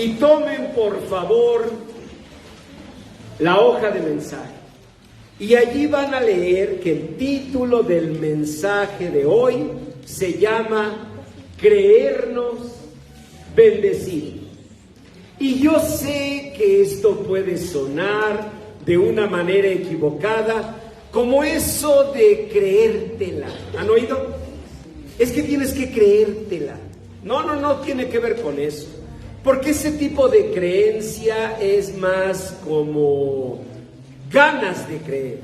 y tomen por favor la hoja de mensaje. Y allí van a leer que el título del mensaje de hoy se llama Creernos bendecidos. Y yo sé que esto puede sonar de una manera equivocada, como eso de creértela. ¿Han oído? Es que tienes que creértela. No tiene que ver con eso. Porque ese tipo de creencia es más como ganas de creer.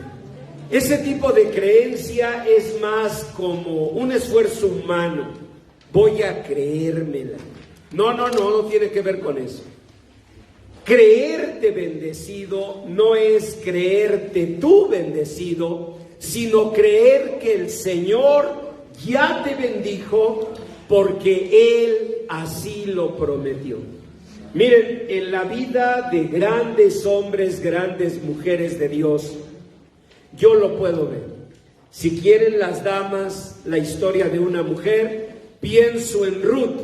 Ese tipo de creencia es más como un esfuerzo humano. Voy a creérmela. No tiene que ver con eso. Creerte bendecido no es creerte tú bendecido, sino creer que el Señor ya te bendijo porque Él así lo prometió. Miren, en la vida de grandes hombres, grandes mujeres de Dios, yo lo puedo ver. Si quieren las damas la historia de una mujer, pienso en Ruth.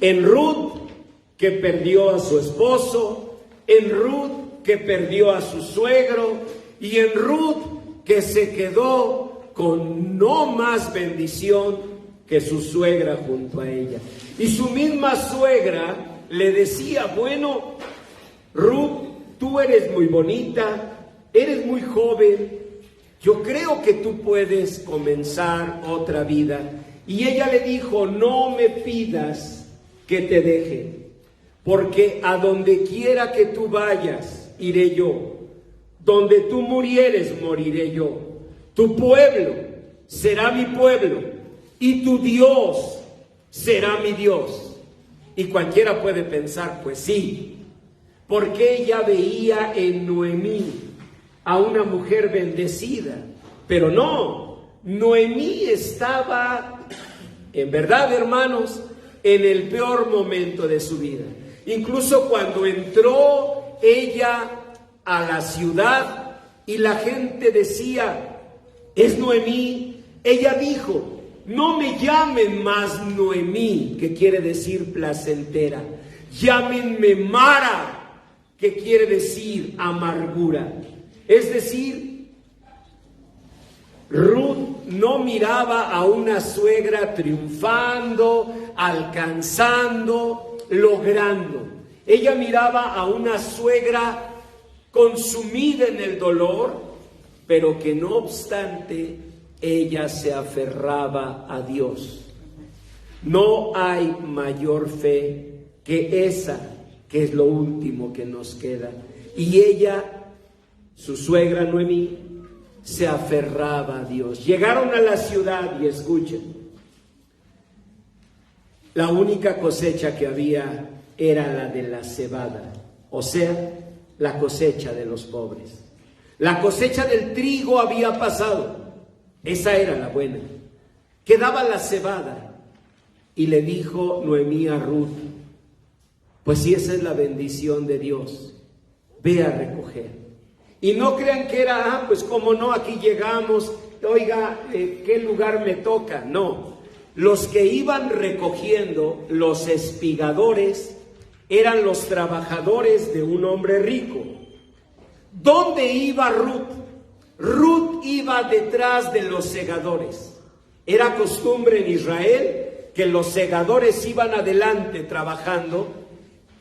En Ruth, que perdió a su esposo, en Ruth, que perdió a su suegro, y en Ruth, que se quedó con no más bendición que su suegra junto a ella. Y su misma suegra le decía, bueno, Ruth, tú eres muy bonita, eres muy joven, yo creo que tú puedes comenzar otra vida. Y ella le dijo, no me pidas que te deje, porque a donde quiera que tú vayas, iré yo. Donde tú murieres, moriré yo. Tu pueblo será mi pueblo y tu Dios será mi Dios. Y cualquiera puede pensar, pues sí, porque ella veía en Noemí a una mujer bendecida. Pero no, Noemí estaba, en verdad, hermanos, en el peor momento de su vida. Incluso cuando entró ella a la ciudad y la gente decía, es Noemí, ella dijo, no me llamen más Noemí, que quiere decir placentera, llámenme Mara, que quiere decir amargura. Es decir, Ruth no miraba a una suegra triunfando, alcanzando, logrando. Ella miraba a una suegra consumida en el dolor, pero que no obstante ella se aferraba a Dios. No hay mayor fe que esa, que es lo último que nos queda. Y ella, su suegra Noemí, se aferraba a Dios. Llegaron a la ciudad y escuchen, la única cosecha que había era la de la cebada, o sea, la cosecha de los pobres. La cosecha del trigo había pasado, esa era la buena. Quedaba la cebada. Y le dijo Noemí a Ruth, pues si esa es la bendición de Dios, ve a recoger. Y no crean que era, pues como no, aquí llegamos, oiga, ¿qué lugar me toca? No, los que iban recogiendo, los espigadores, eran los trabajadores de un hombre rico. ¿Dónde iba Ruth? Ruth iba detrás de los segadores. Era costumbre en Israel que los segadores iban adelante trabajando,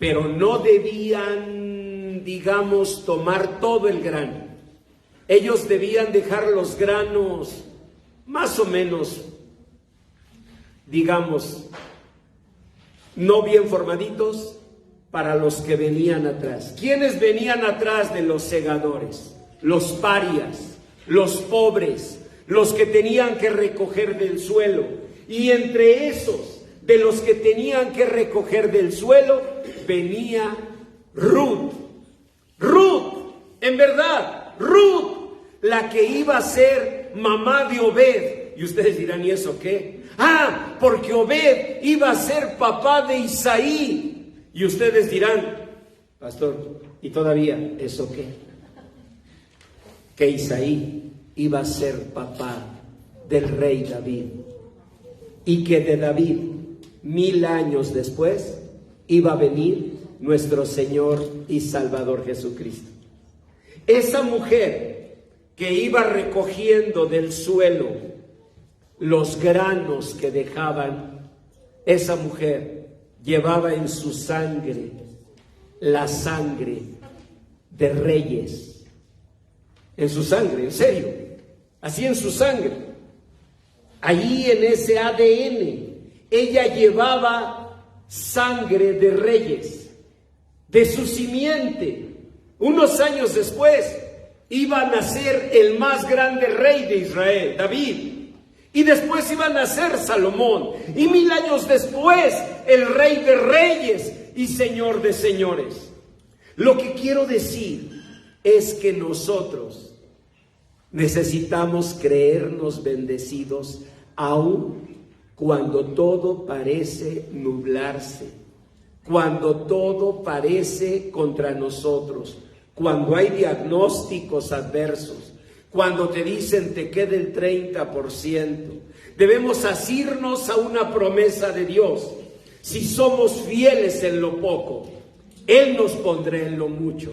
pero no debían, digamos, tomar todo el grano. Ellos debían dejar los granos más o menos, digamos, no bien formaditos para los que venían atrás. ¿Quiénes venían atrás de los segadores? Los parias, los pobres, los que tenían que recoger del suelo. Y entre esos, de los que tenían que recoger del suelo, venía Ruth. Ruth, en verdad, Ruth, la que iba a ser mamá de Obed. Y ustedes dirán, ¿y eso qué? Ah, porque Obed iba a ser papá de Isaí. Y ustedes dirán, pastor, ¿y todavía eso qué? Que Isaí iba a ser papá del rey David. Y que de David, 1000 años después, iba a venir nuestro Señor y Salvador Jesucristo. Esa mujer que iba recogiendo del suelo los granos que dejaban, esa mujer llevaba en su sangre la sangre de reyes. En su sangre, en serio, así en su sangre. Allí en ese ADN, ella llevaba sangre de reyes, de su simiente. Unos años después iba a nacer el más grande rey de Israel, David. Y después iba a nacer Salomón. Y 1000 años después, el rey de reyes y señor de señores. Lo que quiero decir es que nosotros necesitamos creernos bendecidos aun cuando todo parece nublarse, cuando todo parece contra nosotros, cuando hay diagnósticos adversos, cuando te dicen te queda el 30%. Debemos asirnos a una promesa de Dios. Si somos fieles en lo poco, Él nos pondrá en lo mucho.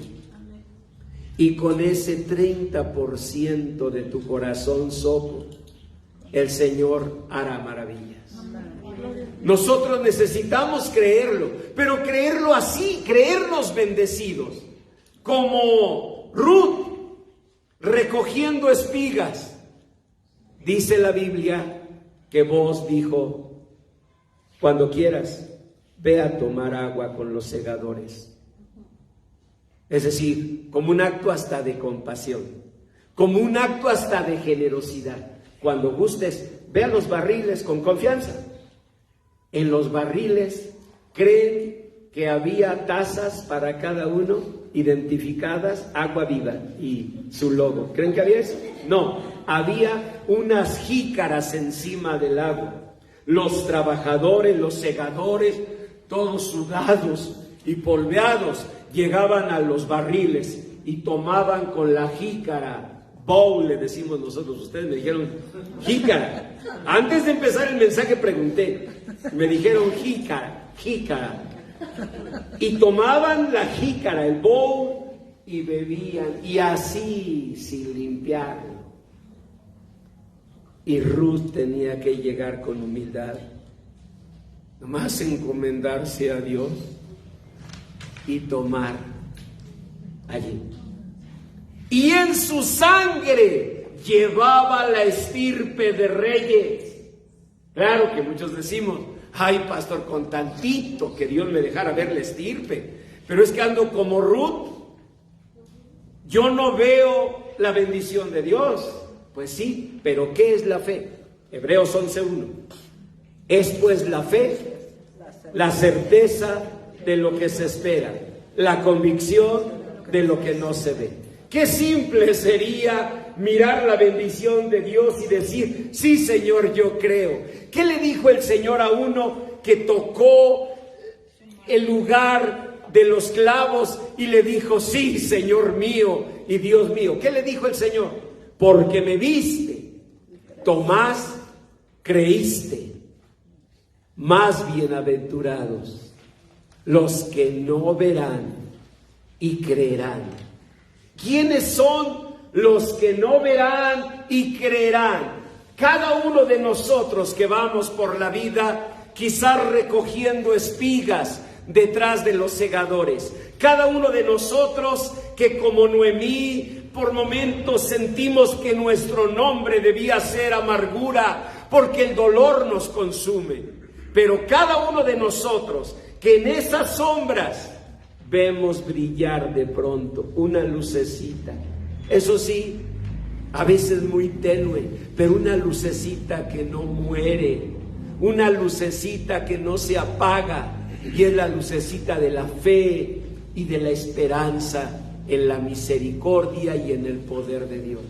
Y con ese 30% de tu corazón sopo, el Señor hará maravillas. Nosotros necesitamos creerlo, pero creerlo así, creernos bendecidos, como Ruth recogiendo espigas. Dice la Biblia que Boaz dijo: cuando quieras, ve a tomar agua con los segadores. Es decir, como un acto hasta de compasión, como un acto hasta de generosidad. Cuando gustes, ve a los barriles con confianza. En los barriles, creen que había tazas para cada uno, identificadas, agua viva y su logo. ¿Creen que había eso? No, había unas jícaras encima del agua. Los trabajadores, los segadores, todos sudados y polveados, llegaban a los barriles y tomaban con la jícara, bowl le decimos nosotros, ustedes me dijeron jícara. Antes de empezar el mensaje pregunté, me dijeron jícara. Y tomaban la jícara, el bowl, y bebían, y así sin limpiarlo. Y Ruth tenía que llegar con humildad, nomás encomendarse a Dios y tomar allí. Y en su sangre llevaba la estirpe de reyes. Claro que muchos decimos: ay, pastor, con tantito que Dios me dejara ver la estirpe, pero es que ando como Ruth, yo no veo la bendición de Dios. Pues sí, pero ¿qué es la fe? Hebreos 11:1. Es pues la fe, la certeza de lo que se espera, la convicción de lo que no se ve. Qué simple sería mirar la bendición de Dios y decir: sí, Señor, yo creo. ¿Qué le dijo el Señor a uno que tocó el lugar de los clavos y le dijo: sí, Señor mío y Dios mío? ¿Qué le dijo el Señor? Porque me viste, Tomás, creíste. Más bienaventurados los que no verán y creerán. ¿Quiénes son los que no verán y creerán? Cada uno de nosotros que vamos por la vida, quizás recogiendo espigas detrás de los segadores. Cada uno de nosotros que, como Noemí, por momentos sentimos que nuestro nombre debía ser amargura, porque el dolor nos consume. Pero cada uno de nosotros que en esas sombras vemos brillar de pronto una lucecita. Eso sí, a veces muy tenue, pero una lucecita que no muere, una lucecita que no se apaga, y es la lucecita de la fe y de la esperanza en la misericordia y en el poder de Dios.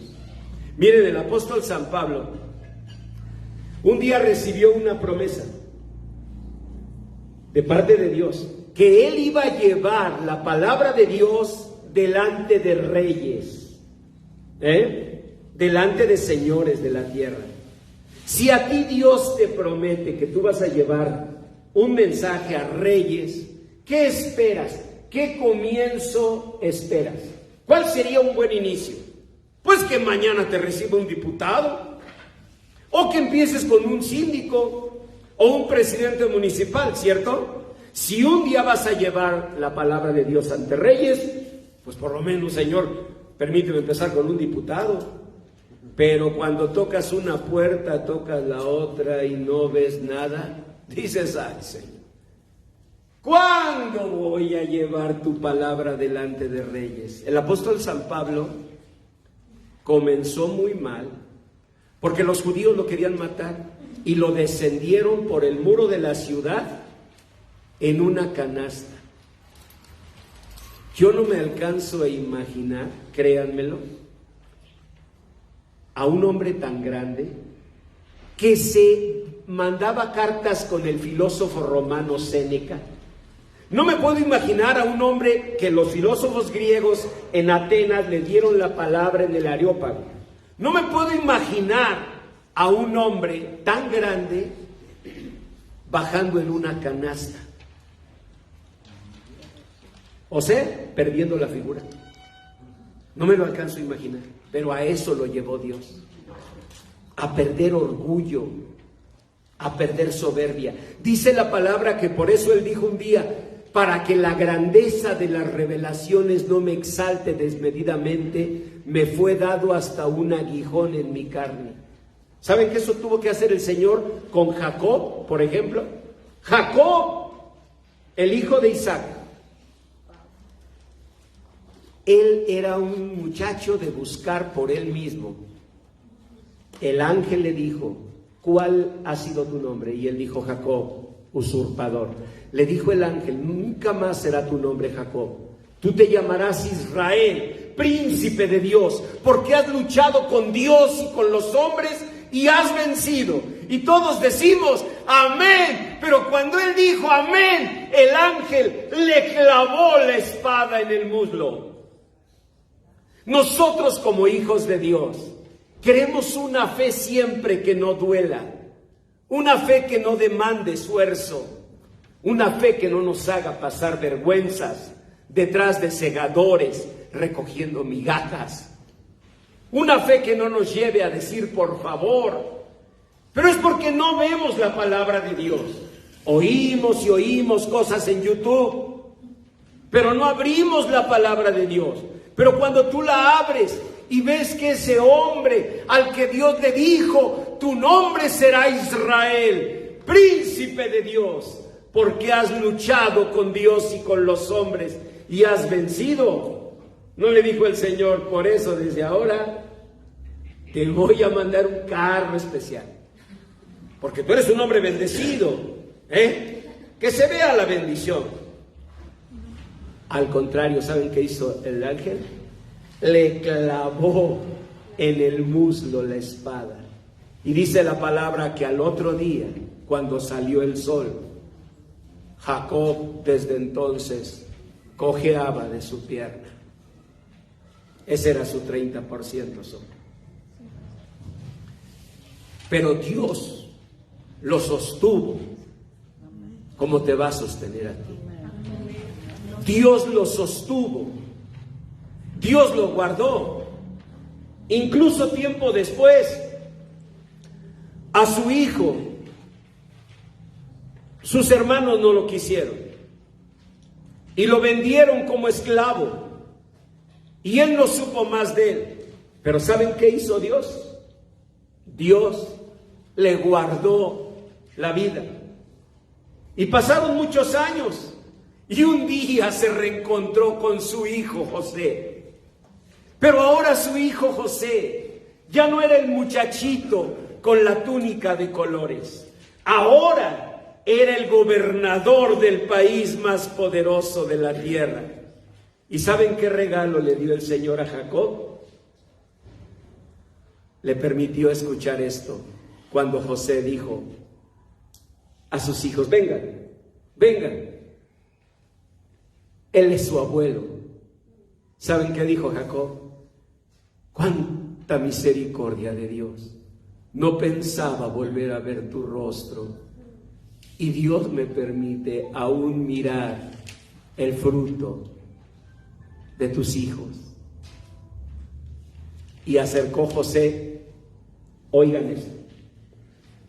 Miren, el apóstol San Pablo un día recibió una promesa de parte de Dios, que él iba a llevar la palabra de Dios delante de reyes, delante de señores de la tierra. Si a ti Dios te promete que tú vas a llevar un mensaje a reyes, ¿Qué esperas? ¿Qué comienzo esperas? ¿Cuál sería un buen inicio? Pues que mañana te reciba un diputado, o que empieces con un síndico o un presidente municipal, ¿cierto? Si un día vas a llevar la palabra de Dios ante reyes, pues por lo menos, Señor, permíteme empezar con un diputado. Pero cuando tocas una puerta, tocas la otra y no ves nada, dices, ay, Señor, ¿cuándo voy a llevar tu palabra delante de reyes? El apóstol San Pablo comenzó muy mal, porque los judíos lo querían matar y lo descendieron por el muro de la ciudad en una canasta. Yo no me alcanzo a imaginar, créanmelo, a un hombre tan grande que se mandaba cartas con el filósofo romano Séneca. No me puedo imaginar a un hombre que los filósofos griegos en Atenas le dieron la palabra en el Areópago. No me puedo imaginar a un hombre tan grande bajando en una canasta. O sea, perdiendo la figura. No me lo alcanzo a imaginar, pero a eso lo llevó Dios. A perder orgullo, a perder soberbia. Dice la palabra que por eso Él dijo un día, para que la grandeza de las revelaciones no me exalte desmedidamente, me fue dado hasta un aguijón en mi carne. ¿Saben que eso tuvo que hacer el Señor con Jacob, por ejemplo? Jacob, el hijo de Isaac. Él era un muchacho de buscar por él mismo. El ángel le dijo, ¿cuál ha sido tu nombre? Y él dijo, Jacob, usurpador. Le dijo el ángel, nunca más será tu nombre Jacob. Tú te llamarás Israel, príncipe de Dios, porque has luchado con Dios y con los hombres y has vencido. Y todos decimos, amén. Pero cuando él dijo amén, el ángel le clavó la espada en el muslo. Nosotros como hijos de Dios queremos una fe siempre que no duela, una fe que no demande esfuerzo, una fe que no nos haga pasar vergüenzas detrás de segadores recogiendo migajas, una fe que no nos lleve a decir por favor, pero es porque no vemos la palabra de Dios. Oímos y oímos cosas en YouTube, pero no abrimos la palabra de Dios. Pero cuando tú la abres y ves que ese hombre al que Dios le dijo, tu nombre será Israel, príncipe de Dios, porque has luchado con Dios y con los hombres y has vencido. No le dijo el Señor, por eso desde ahora te voy a mandar un carro especial, porque tú eres un hombre bendecido, que se vea la bendición. Al contrario, ¿saben qué hizo el ángel? Le clavó en el muslo la espada. Y dice la palabra que al otro día, cuando salió el sol, Jacob desde entonces cojeaba de su pierna. Ese era su 30% solo. Pero Dios lo sostuvo como te va a sostener a ti. Dios lo sostuvo, Dios lo guardó. Incluso tiempo después, a su hijo, sus hermanos no lo quisieron y lo vendieron como esclavo y él no supo más de él. Pero ¿saben qué hizo Dios? Dios le guardó la vida y pasaron muchos años. Y un día se reencontró con su hijo José. Pero ahora su hijo José ya no era el muchachito con la túnica de colores. Ahora era el gobernador del país más poderoso de la tierra. ¿Y saben qué regalo le dio el Señor a Jacob? Le permitió escuchar esto cuando José dijo a sus hijos, vengan, vengan. Él es su abuelo. ¿Saben qué dijo Jacob? ¡Cuánta misericordia de Dios! No pensaba volver a ver tu rostro. Y Dios me permite aún mirar el fruto de tus hijos. Y acercó José, oigan esto,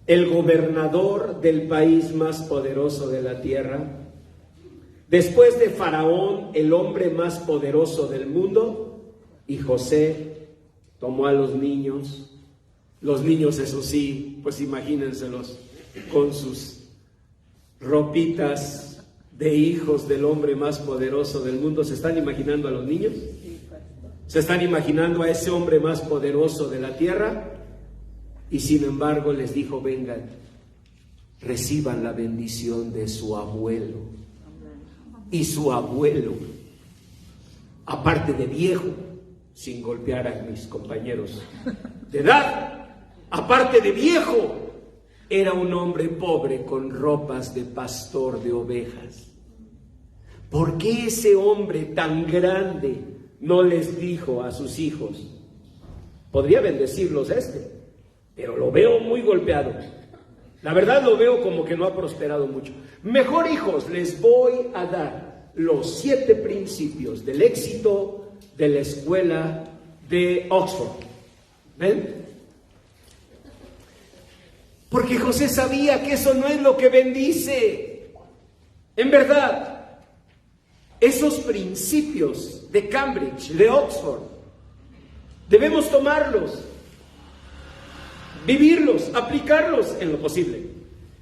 el gobernador del país más poderoso de la tierra, después de Faraón, el hombre más poderoso del mundo, y José tomó a los niños, eso sí, pues imagínenselos, con sus ropitas de hijos del hombre más poderoso del mundo. ¿Se están imaginando a los niños? ¿Se están imaginando a ese hombre más poderoso de la tierra? Y sin embargo les dijo, vengan, reciban la bendición de su abuelo. Y su abuelo, aparte de viejo, sin golpear a mis compañeros de edad, aparte de viejo, era un hombre pobre con ropas de pastor de ovejas. ¿Por qué ese hombre tan grande no les dijo a sus hijos? Podría bendecirlos pero lo veo muy golpeado. La verdad lo veo como que no ha prosperado mucho. Mejor, hijos, les voy a dar los 7 principios del éxito de la escuela de Oxford. ¿Ven? Porque José sabía que eso no es lo que bendice. En verdad, esos principios de Cambridge, de Oxford, debemos tomarlos, vivirlos, aplicarlos en lo posible.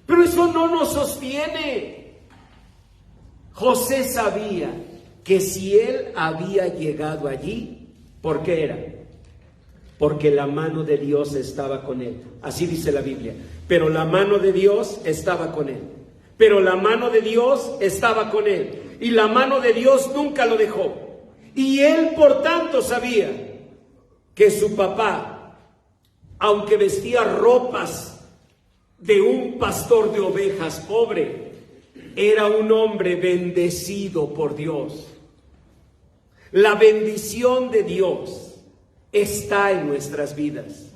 Pero eso no nos sostiene. José sabía que si él había llegado allí, ¿por qué era? Porque la mano de Dios estaba con él. Así dice la Biblia. Pero la mano de Dios estaba con él. Pero la mano de Dios estaba con él. Y la mano de Dios nunca lo dejó. Y él, por tanto, sabía que su papá, aunque vestía ropas de un pastor de ovejas pobre, era un hombre bendecido por Dios. La bendición de Dios está en nuestras vidas.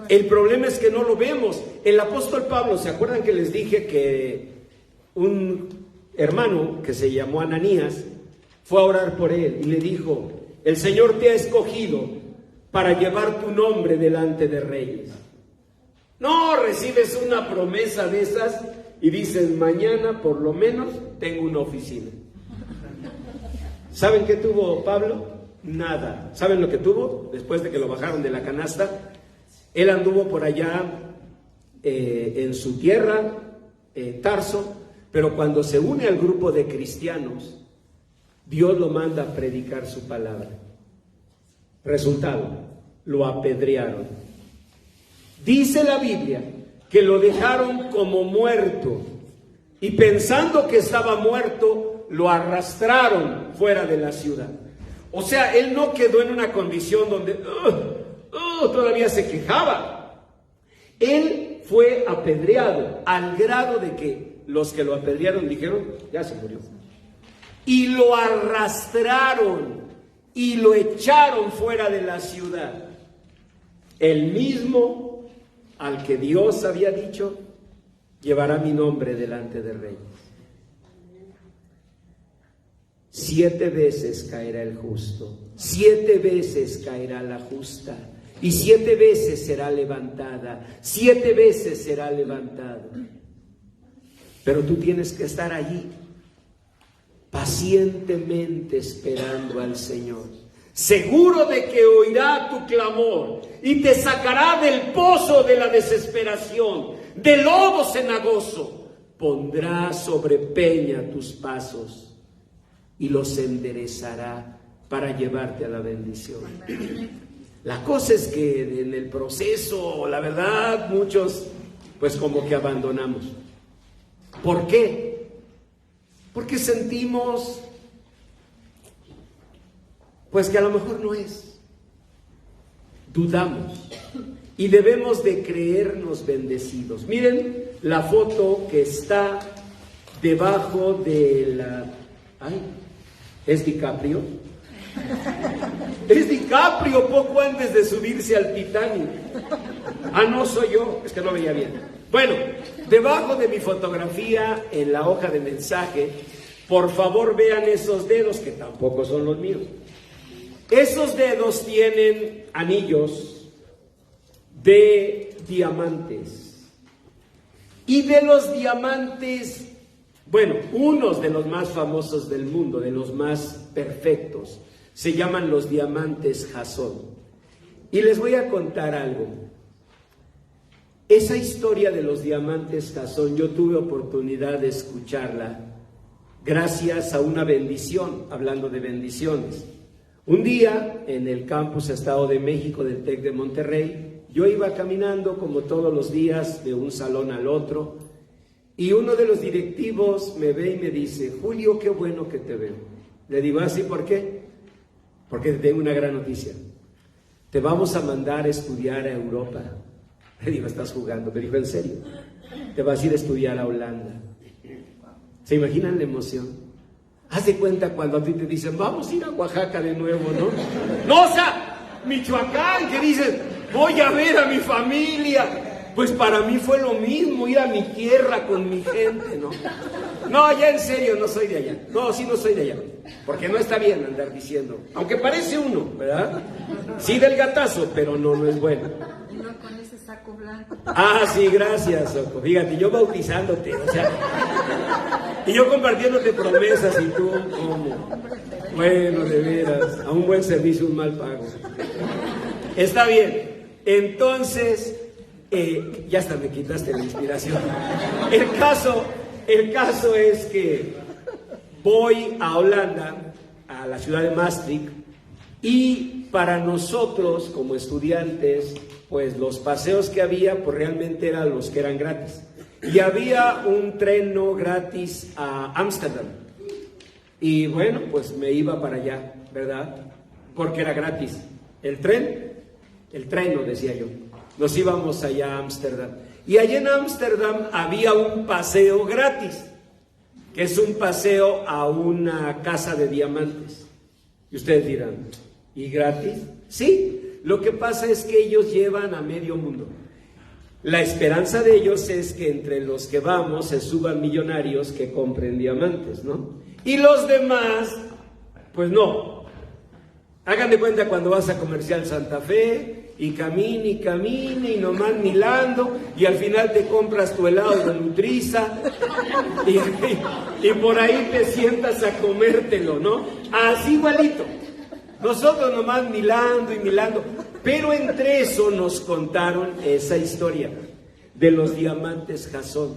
El problema es que no lo vemos. El apóstol Pablo, ¿se acuerdan que les dije que un hermano que se llamó Ananías fue a orar por él y le dijo, el Señor te ha escogido para llevar tu nombre delante de reyes? No, recibes una promesa de esas y dices, mañana por lo menos tengo una oficina. ¿Saben qué tuvo Pablo? Nada. ¿Saben lo que tuvo? Después de que lo bajaron de la canasta, él anduvo por allá en su tierra, Tarso, pero cuando se une al grupo de cristianos, Dios lo manda a predicar su palabra. Resultado, lo apedrearon. Dice la Biblia que lo dejaron como muerto y pensando que estaba muerto, lo arrastraron fuera de la ciudad. O sea, él no quedó en una condición donde todavía se quejaba. Él fue apedreado al grado de que los que lo apedrearon dijeron, ya se murió. Y lo arrastraron y lo echaron fuera de la ciudad. El mismo al que Dios había dicho, llevará mi nombre delante de reyes. 7 veces caerá el justo, 7 veces caerá la justa, y 7 veces será levantada, 7 veces será levantado. Pero tú tienes que estar allí, pacientemente esperando al Señor, seguro de que oirá tu clamor y te sacará del pozo de la desesperación, del lodo cenagoso. Pondrá sobre peña tus pasos y los enderezará para llevarte a la bendición. La cosa es que en el proceso, la verdad, muchos pues como que abandonamos. ¿Por qué? Porque sentimos pues que a lo mejor no es. Dudamos y debemos de creernos bendecidos. Miren la foto que está debajo de la... ¡Ay! ¿Es DiCaprio? Es DiCaprio poco antes de subirse al Titanic. Ah, no soy yo, es que no veía bien. Bueno, debajo de mi fotografía en la hoja de mensaje Por favor, vean esos dedos, que tampoco son los míos. Esos dedos tienen anillos de diamantes. Y de los diamantes, bueno, unos de los más famosos del mundo, de los más perfectos, se llaman los diamantes Jasón. Y les voy a contar algo. Esa historia de los diamantes Jasón, yo tuve oportunidad de escucharla gracias a una bendición, hablando de bendiciones. Un día, en el campus Estado de México del TEC de Monterrey, yo iba caminando como todos los días de un salón al otro, y uno de los directivos me ve y me dice: Julio, qué bueno que te veo. Le digo: ¿así por qué? Porque te tengo una gran noticia. Te vamos a mandar a estudiar a Europa. Le digo: ¿estás jugando? Me dijo: ¿en serio? Te vas a ir a estudiar a Holanda. ¿Se imaginan la emoción? Haz de cuenta cuando a ti te dicen: vamos a ir a Oaxaca de nuevo, ¿no? No, o sea, Michoacán, que dices: voy a ver a mi familia. Pues para mí fue lo mismo, ir a mi tierra con mi gente, ¿no? No, ya en serio, no soy de allá. No, sí, no soy de allá. Porque no está bien andar diciendo, aunque parece uno, ¿verdad? Sí, del gatazo, pero no es bueno. Y no con ese saco blanco. Ah, sí, gracias, Soco. Fíjate, yo bautizándote, o sea, y yo compartiéndote promesas, y tú, ¿cómo? Bueno, de veras, a un buen servicio, un mal pago. Está bien. Entonces, ya hasta me quitaste la inspiración. El caso es que voy a Holanda, a la ciudad de Maastricht, y para nosotros como estudiantes, pues los paseos que había, pues realmente eran los que eran gratis. Y había un tren no gratis a Ámsterdam. Y bueno, pues me iba para allá, ¿verdad? Porque era gratis. El tren no, decía yo. Nos íbamos allá a Ámsterdam. Y allá en Ámsterdam había un paseo gratis, que es un paseo a una casa de diamantes. Y ustedes dirán, ¿y gratis? Sí, lo que pasa es que ellos llevan a medio mundo. La esperanza de ellos es que entre los que vamos se suban millonarios que compren diamantes, ¿no? Y los demás, pues no. Hagan de cuenta cuando vas a Comercial Santa Fe y camine y nomás milando, y al final te compras tu helado de Nutriza y por ahí te sientas a comértelo, ¿no? Así igualito. Nosotros nomás milando y milando. Pero entre eso nos contaron esa historia de los diamantes Jasón.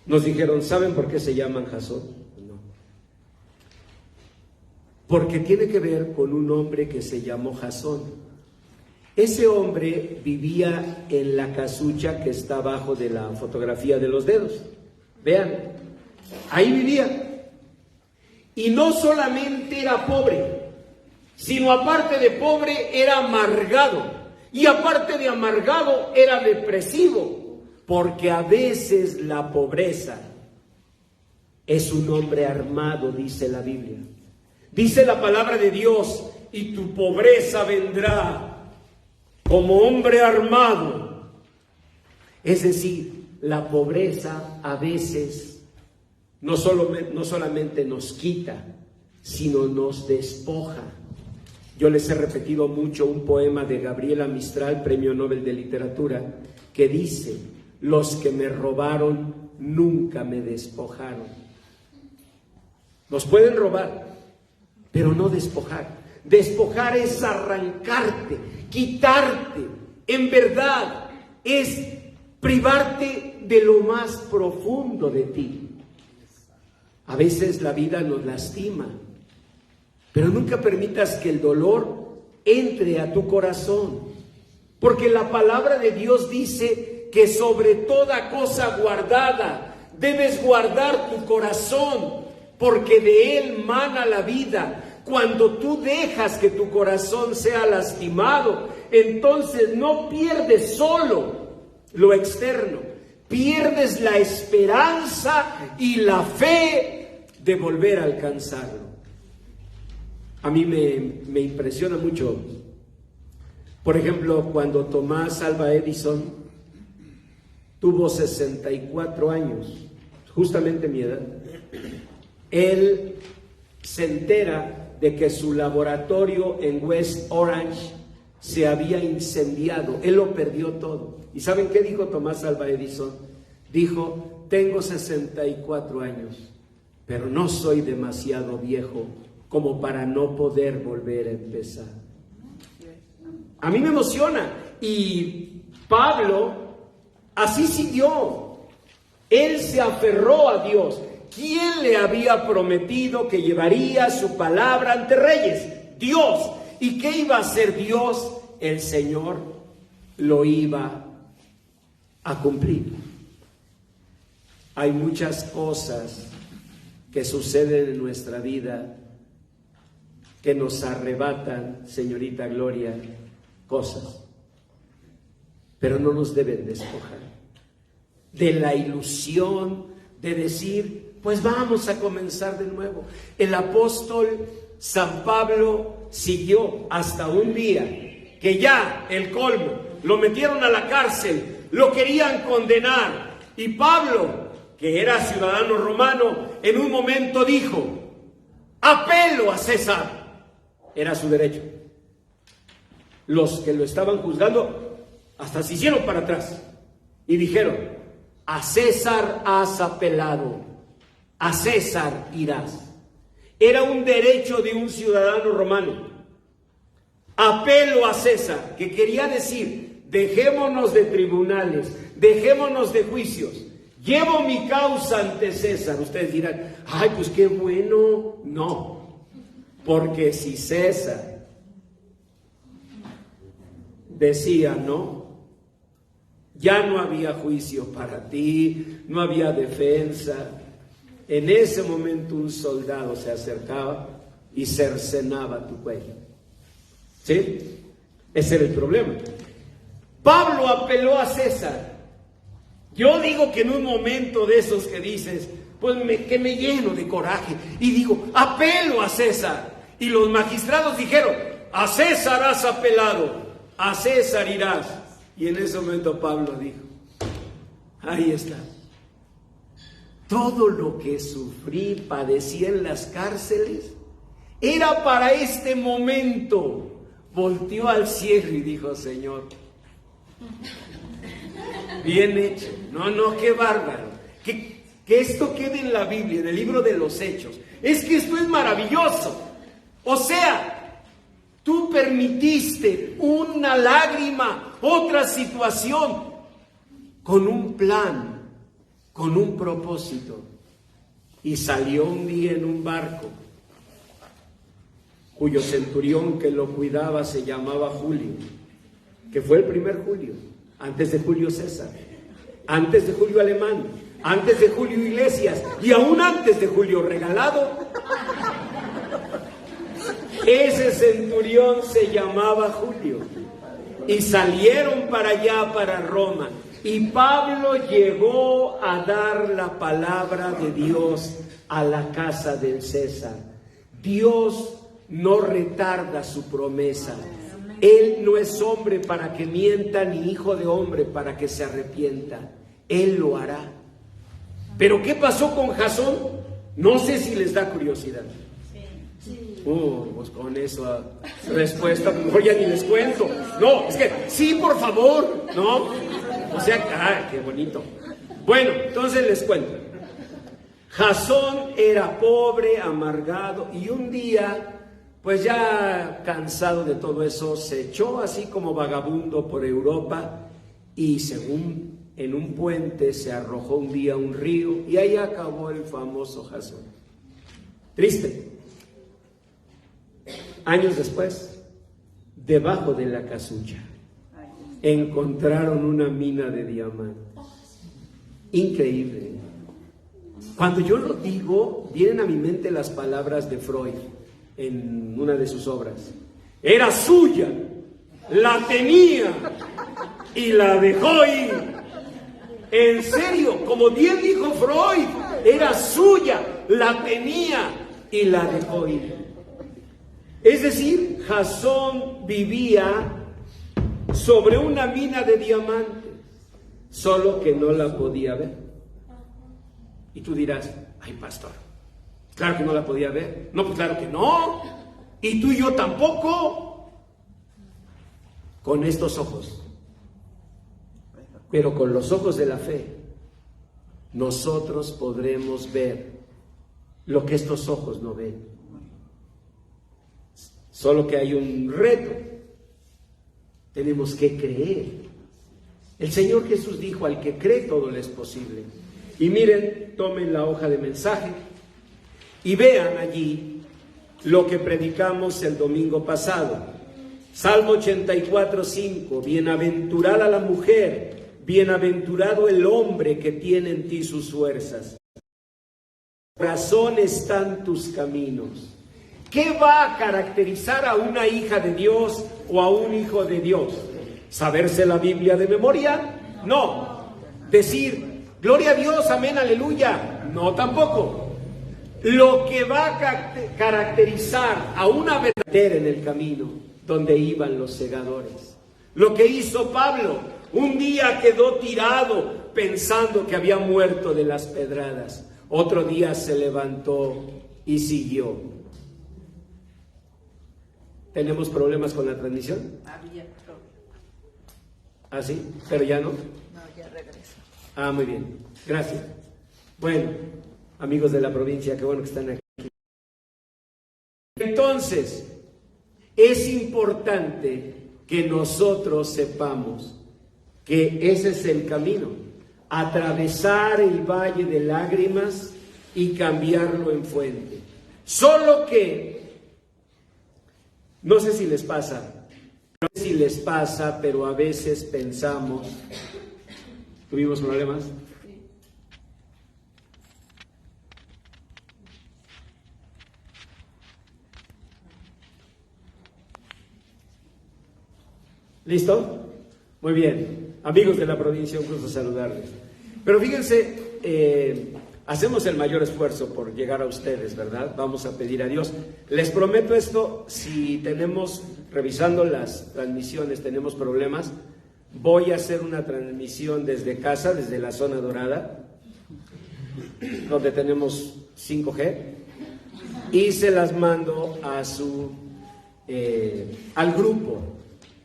Nos dijeron, ¿saben por qué se llaman Jasón? No. Porque tiene que ver con un hombre que se llamó Jasón. Ese hombre vivía en la casucha que está abajo de la fotografía de los dedos. Vean, ahí vivía. Y no solamente era pobre, sino aparte de pobre era amargado. Y aparte de amargado era depresivo, porque a veces la pobreza es un hombre armado, dice la Biblia. Dice la palabra de Dios, y tu pobreza vendrá como hombre armado. Es decir, la pobreza a veces no solamente nos quita, sino nos despoja. Yo les he repetido mucho un poema de Gabriela Mistral, Premio Nobel de Literatura, que dice: los que me robaron nunca me despojaron. Nos pueden robar, pero no despojar. Despojar es arrancarte, quitarte. En verdad, es privarte de lo más profundo de ti. A veces la vida nos lastima, pero nunca permitas que el dolor entre a tu corazón, porque la palabra de Dios dice que sobre toda cosa guardada debes guardar tu corazón, porque de él mana la vida. Cuando tú dejas que tu corazón sea lastimado, entonces no pierdes solo lo externo, pierdes la esperanza y la fe de volver a alcanzarlo. A mí me impresiona mucho, por ejemplo, cuando Tomás Alva Edison tuvo 64 años, justamente mi edad. él se entera de que su laboratorio en West Orange se había incendiado. Él lo perdió todo. ¿Y saben qué dijo Tomás Alva Edison? Dijo: tengo 64 años, pero no soy demasiado viejo como para no poder volver a empezar. A mí me emociona. Y Pablo así siguió. Él se aferró a Dios. ¿Quién le había prometido que llevaría su palabra ante reyes? Dios. ¿Y qué iba a hacer Dios? El Señor lo iba a cumplir. Hay muchas cosas que suceden en nuestra vida que nos arrebatan, señorita Gloria, cosas, pero no nos deben despojar de la ilusión de decir: pues vamos a comenzar de nuevo. El apóstol San Pablo siguió hasta un día que ya el colmo, lo metieron a la cárcel, lo querían condenar, y Pablo, que era ciudadano romano, en un momento dijo: apelo a César. Era su derecho. Los que lo estaban juzgando hasta se hicieron para atrás y dijeron: a César has apelado, a César irás. Era un derecho de un ciudadano romano. Apelo a César, que quería decir: dejémonos de tribunales, dejémonos de juicios, llevo mi causa ante César. Ustedes dirán: ay, pues qué bueno. No, porque si César decía no, ya no había juicio para ti, no había defensa. En ese momento un soldado se acercaba y cercenaba tu cuello. ¿Sí? Ese era el problema. Pablo apeló a César. Yo digo que en un momento de esos que dices, pues que me lleno de coraje y digo: apelo a César. Y los magistrados dijeron: a César has apelado, a César irás. Y en ese momento Pablo dijo: ahí está. Todo lo que sufrí, padecí en las cárceles, era para este momento. Volteó al cielo y dijo: Señor, bien hecho. No, qué bárbaro. Que esto quede en la Biblia, en el libro de los Hechos. Es que esto es maravilloso. O sea, tú permitiste una lágrima, otra situación, con un plan, con un propósito. Y salió un día en un barco, cuyo centurión que lo cuidaba se llamaba Julio, que fue el primer Julio, antes de Julio César, antes de Julio Alemán, antes de Julio Iglesias y aún antes de Julio Regalado. Ese centurión se llamaba Julio. Y salieron para allá, para Roma. Y Pablo llegó a dar la palabra de Dios a la casa del César. Dios no retarda su promesa. Él no es hombre para que mienta, ni hijo de hombre para que se arrepienta. Él lo hará. ¿Pero qué pasó con Jasón? No sé si les da curiosidad. Pues con esa respuesta, mejor ya ni les cuento. No, es que sí, por favor, ¿no? O sea, qué bonito. Bueno, entonces les cuento. Jasón era pobre, amargado, y un día, pues ya cansado de todo eso, se echó así como vagabundo por Europa, y según en un puente se arrojó un día a un río, y ahí acabó el famoso Jasón. Triste. Años después, debajo de la casucha, encontraron una mina de diamantes. Increíble. Cuando yo lo digo, vienen a mi mente las palabras de Freud en una de sus obras. Era suya, la tenía y la dejó ir. En serio, como bien dijo Freud, era suya, la tenía y la dejó ir. Es decir, Jasón vivía sobre una mina de diamantes, solo que no la podía ver. Y tú dirás: ay, pastor, Claro que no la podía ver. No, pues claro que no. Y tú y yo tampoco. Con estos ojos. Pero con los ojos de la fe, nosotros podremos ver lo que estos ojos no ven. Solo que hay un reto. Tenemos que creer. El Señor Jesús dijo, al que cree todo le es posible. Y miren, tomen la hoja de mensaje y vean allí lo que predicamos el domingo pasado. Salmo 84:5, bienaventurada la mujer, bienaventurado el hombre que tiene en ti sus fuerzas. Corazón están tus caminos. ¿Qué va a caracterizar a una hija de Dios o a un hijo de Dios? ¿Saberse la Biblia de memoria? No. Decir, gloria a Dios, amén, aleluya. No, tampoco. Lo que va a caracterizar a una verdadera en el camino donde iban los segadores. Lo que hizo Pablo, un día quedó tirado pensando que había muerto de las pedradas. Otro día se levantó y siguió. ¿Tenemos problemas con la transmisión? Había problema. ¿Ah, sí? ¿Pero ya no? No, ya regresó. Ah, muy bien. Gracias. Bueno, amigos de la provincia, qué bueno que están aquí. Entonces, es importante que nosotros sepamos que ese es el camino. Atravesar el valle de lágrimas y cambiarlo en fuente. Solo que, no sé si les pasa, pero a veces pensamos, ¿tuvimos problemas? ¿Listo? Muy bien. Amigos de la provincia, un gusto saludarles. Pero fíjense, hacemos el mayor esfuerzo por llegar a ustedes, ¿verdad? Vamos a pedir a Dios. Les prometo esto, si tenemos, revisando las transmisiones, tenemos problemas, voy a hacer una transmisión desde casa, desde la zona dorada, donde tenemos 5G, y se las mando a al grupo.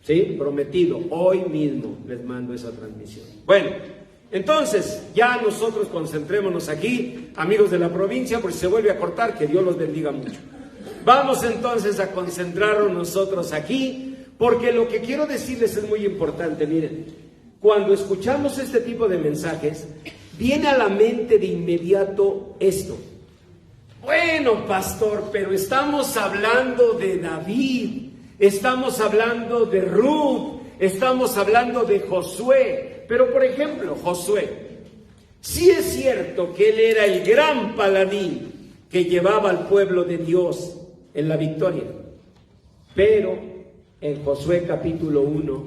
¿Sí? Prometido, hoy mismo les mando esa transmisión. Bueno, entonces, ya nosotros concentrémonos aquí, amigos de la provincia, por si se vuelve a cortar, que Dios los bendiga mucho. Vamos entonces a concentrarnos nosotros aquí, porque lo que quiero decirles es muy importante. Miren, cuando escuchamos este tipo de mensajes, viene a la mente de inmediato esto. Bueno, pastor, pero estamos hablando de David. Estamos hablando de Ruth, estamos hablando de Josué. Pero, por ejemplo, Josué, sí es cierto que él era el gran paladín que llevaba al pueblo de Dios en la victoria. Pero en Josué capítulo 1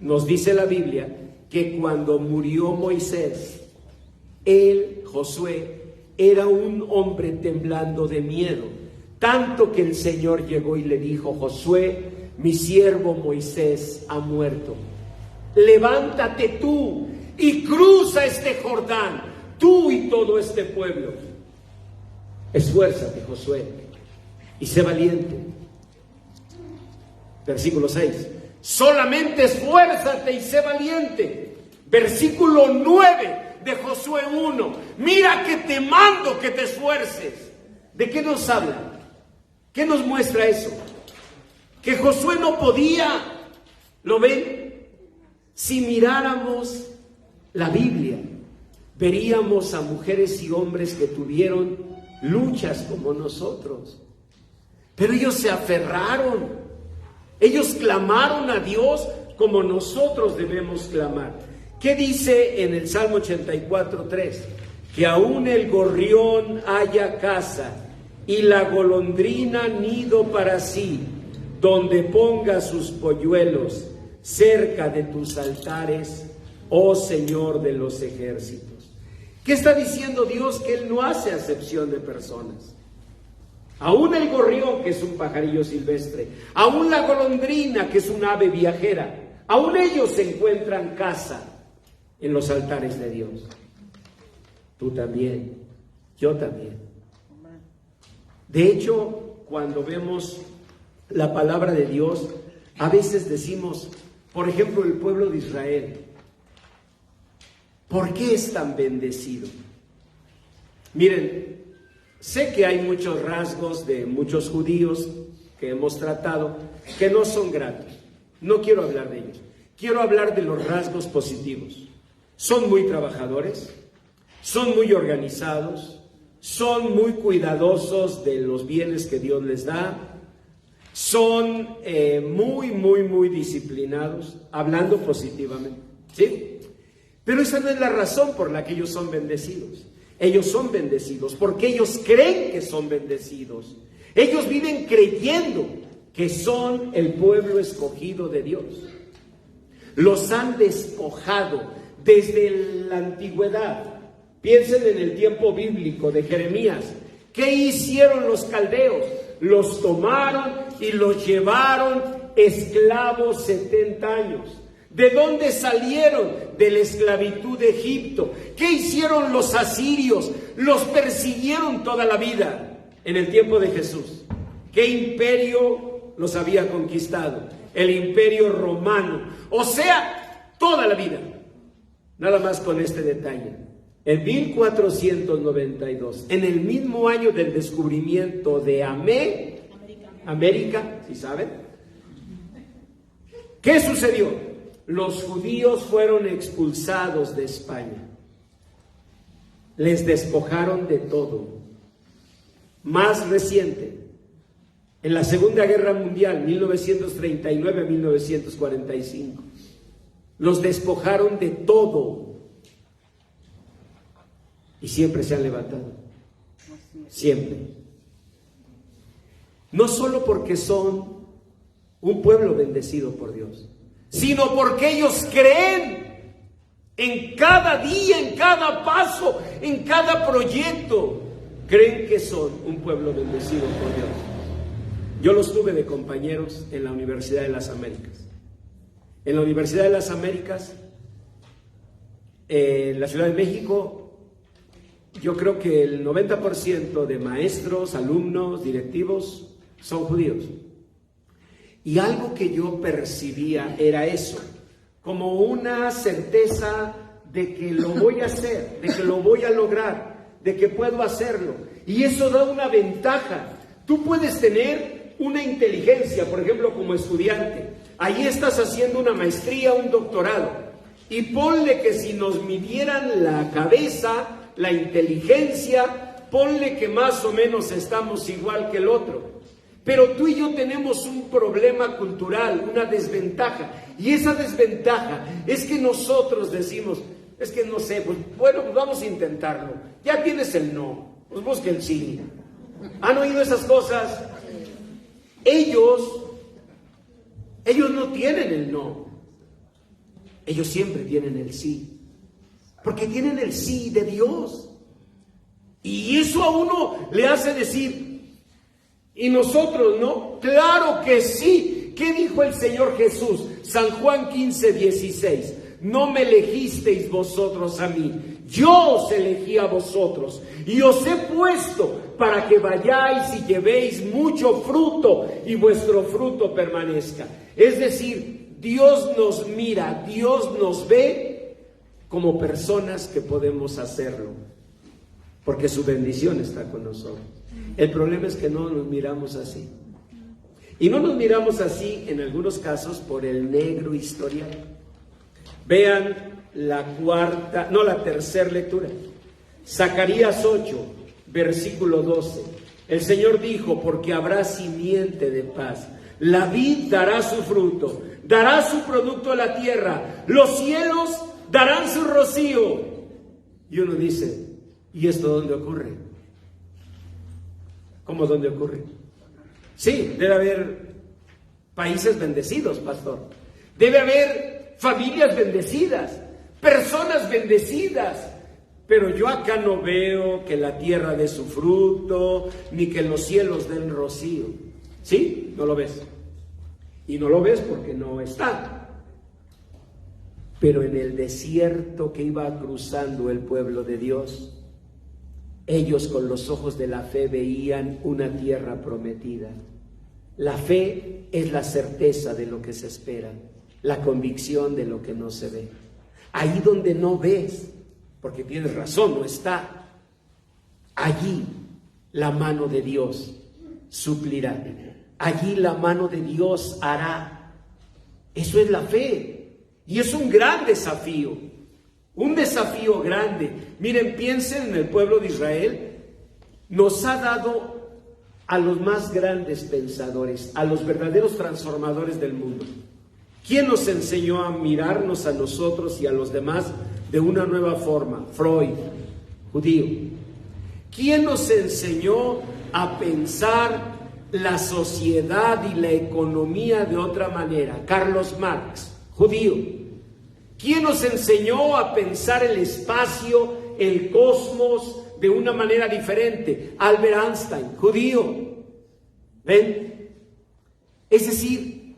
nos dice la Biblia que cuando murió Moisés, él, Josué, era un hombre temblando de miedo. Tanto que el Señor llegó y le dijo, Josué, mi siervo Moisés ha muerto. Levántate tú y cruza este Jordán, tú y todo este pueblo. Esfuérzate, Josué, y sé valiente. Versículo 6. Solamente esfuérzate y sé valiente. Versículo 9 de Josué 1. Mira que te mando que te esfuerces. ¿De qué nos habla? ¿Qué nos muestra eso? Que Josué no podía. ¿Lo ven? Si miráramos la Biblia, veríamos a mujeres y hombres que tuvieron luchas como nosotros. Pero ellos se aferraron. Ellos clamaron a Dios como nosotros debemos clamar. ¿Qué dice en el Salmo 84:3? Que aún el gorrión haya casa y la golondrina nido para sí, donde ponga sus polluelos cerca de tus altares, oh Señor de los ejércitos. ¿Qué está diciendo Dios? Que Él no hace acepción de personas. Aún el gorrión, que es un pajarillo silvestre, aún la golondrina, que es un ave viajera, aún ellos se encuentran casa en los altares de Dios. Tú también, yo también. De hecho, cuando vemos la palabra de Dios, a veces decimos, por ejemplo, el pueblo de Israel, ¿por qué es tan bendecido? Miren, sé que hay muchos rasgos de muchos judíos que hemos tratado que no son gratos. No quiero hablar de ellos. Quiero hablar de los rasgos positivos. Son muy trabajadores, son muy organizados, son muy cuidadosos de los bienes que Dios les da, son muy disciplinados, hablando positivamente, ¿sí? Pero esa no es la razón por la que ellos son bendecidos. Ellos son bendecidos porque ellos creen que son bendecidos. Ellos viven creyendo que son el pueblo escogido de Dios. Los han despojado desde la antigüedad. Piensen en el tiempo bíblico de Jeremías. ¿Qué hicieron los caldeos? Los tomaron y los llevaron esclavos 70 años. ¿De dónde salieron? De la esclavitud de Egipto. ¿Qué hicieron los asirios? Los persiguieron toda la vida en el tiempo de Jesús. ¿Qué imperio los había conquistado? El imperio romano. O sea, toda la vida. Nada más con este detalle. En 1492, en el mismo año del descubrimiento de América, ¿sí saben? ¿Qué sucedió? Los judíos fueron expulsados de España. Les despojaron de todo. Más reciente, en la Segunda Guerra Mundial, 1939 a 1945, los despojaron de todo. Y siempre se han levantado. Siempre. No solo porque son un pueblo bendecido por Dios, sino porque ellos creen en cada día, en cada paso, en cada proyecto. Creen que son un pueblo bendecido por Dios. Yo los tuve de compañeros en la Universidad de las Américas. En la Universidad de las Américas, en la Ciudad de México, yo creo que el 90% de maestros, alumnos, directivos son judíos. Y algo que yo percibía era eso, como una certeza de que lo voy a hacer, de que lo voy a lograr, de que puedo hacerlo. Y eso da una ventaja. Tú puedes tener una inteligencia, por ejemplo, como estudiante. Ahí estás haciendo una maestría, un doctorado. Y ponle que si nos midieran la cabeza, la inteligencia, ponle que más o menos estamos igual que el otro. Pero tú y yo tenemos un problema cultural, una desventaja. Y esa desventaja es que nosotros decimos, es que no sé, pues bueno, pues vamos a intentarlo. Ya tienes el no, pues busca el sí. ¿Han oído esas cosas? Ellos no tienen el no. Ellos siempre tienen el sí. Porque tienen el sí de Dios. Y eso a uno le hace decir, ¿y nosotros no? Claro que sí. ¿Qué dijo el Señor Jesús? San Juan 15:16. No me elegisteis vosotros a mí, yo os elegí a vosotros y os he puesto para que vayáis y llevéis mucho fruto y vuestro fruto permanezca. Es decir, Dios nos mira, Dios nos ve como personas que podemos hacerlo, porque su bendición está con nosotros. El problema es que no nos miramos así. Y no nos miramos así en algunos casos por el negro historial. Vean la tercera lectura. Zacarías 8, versículo 12. El Señor dijo, porque habrá simiente de paz. La vid dará su fruto, dará su producto a la tierra. Los cielos darán su rocío. Y uno dice, ¿y esto dónde ocurre? ¿Cómo dónde ocurre? Sí, debe haber países bendecidos, pastor. Debe haber familias bendecidas, personas bendecidas. Pero yo acá no veo que la tierra dé su fruto, ni que los cielos den rocío. ¿Sí? No lo ves. Y no lo ves porque no está. Pero en el desierto que iba cruzando el pueblo de Dios, Ellos con los ojos de la fe veían una tierra prometida. La fe es la certeza de lo que se espera, la convicción de lo que no se ve. Ahí donde no ves, porque tienes razón, no está, allí la mano de Dios suplirá. Allí la mano de Dios hará. Eso es la fe. Y es un gran desafío. Un desafío grande. Miren, piensen en el pueblo de Israel. Nos ha dado a los más grandes pensadores, a los verdaderos transformadores del mundo. ¿Quién nos enseñó a mirarnos a nosotros y a los demás de una nueva forma? Freud, judío. ¿Quién nos enseñó a pensar la sociedad y la economía de otra manera? Carlos Marx, judío. ¿Quién nos enseñó a pensar el espacio, el cosmos de una manera diferente? Albert Einstein, judío. ¿Ven? Es decir,